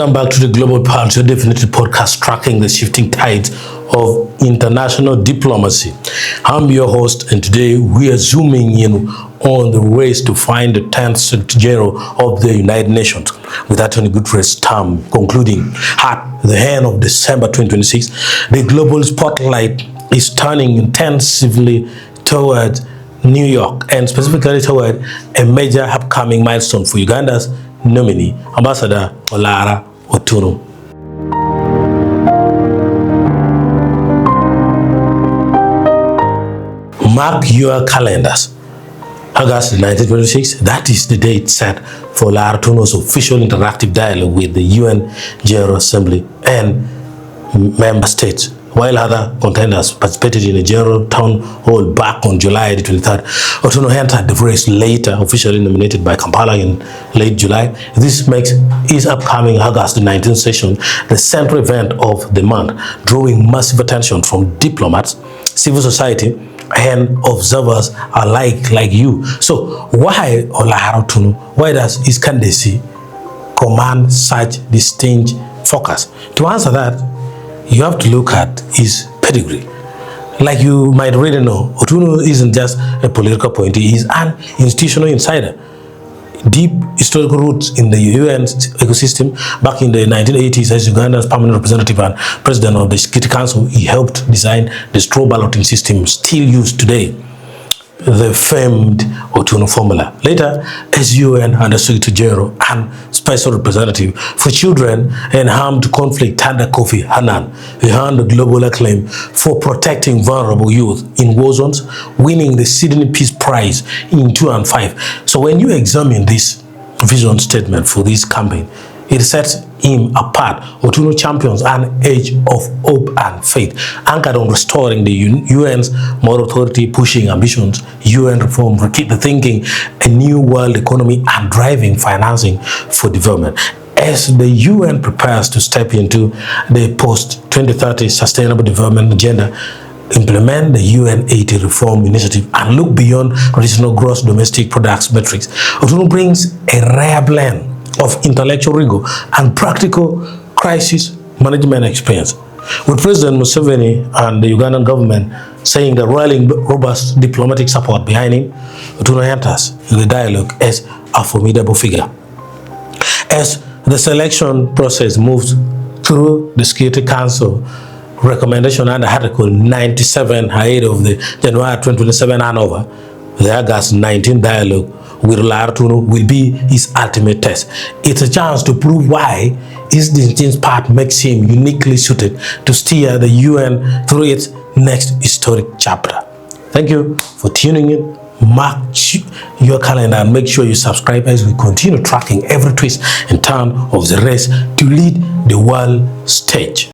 Welcome back to the Global Pulse, your definitive podcast tracking the shifting tides of international diplomacy. I'm your host, and today we are zooming in on the race to find the 10th Secretary General of the United Nations, with Antonio Guterres' term concluding at the end of December 2026. The global spotlight is turning intensively toward New York, and specifically toward a major upcoming milestone for Uganda's nominee, Ambassador Olara Otunnu. Mark your calendars. August 1926, that is the date set for Olara Otunnu's official interactive dialogue with the UN General Assembly and member states, while other contenders participated in a general town hall back on July 23rd. Otunnu entered the race later, officially nominated by Kampala in late July. This makes his upcoming August 19th session the central event of the month, drawing massive attention from diplomats, civil society, and observers alike like you. So why Olara Otunnu? Why does his candidacy command such distinct focus? To answer that, you have to look at his pedigree. Like you might already know, Otunnu isn't just a political appointee, he's an institutional insider. Deep historical roots in the UN ecosystem. Back in the 1980s, as Uganda's permanent representative and president of the Security Council, he helped design the straw balloting system still used today, the famed Otunnu formula. Later, as UN Under Secretary General and Special Representative for Children and Armed Conflict under Kofi Annan, he earned global acclaim for protecting vulnerable youth in war zones, winning the Sydney Peace Prize in 2005. So when you examine this vision statement for this campaign, it sets him apart. Otunnu champions an age of hope and faith, anchored on restoring the UN's moral authority, pushing ambitions, UN reform, the thinking, a new world economy, and driving financing for development. As the UN prepares to step into the post-2030 Sustainable Development Agenda, implement the UN 80 reform initiative, and look beyond traditional gross domestic products metrics, Otunnu brings a rare blend of intellectual rigor and practical crisis management experience. With President Museveni and the Ugandan government saying that rallying robust diplomatic support behind him, Otunnu enters the dialogue as a formidable figure. As the selection process moves through the Security Council recommendation under Article 97 ahead of the January 2027 handover, the August 19 dialogue with Olara Otunnu will be his ultimate test. It's a chance to prove why his distinct path makes him uniquely suited to steer the UN through its next historic chapter. Thank you for tuning in. Mark your calendar and make sure you subscribe as we continue tracking every twist and turn of the race to lead the world stage.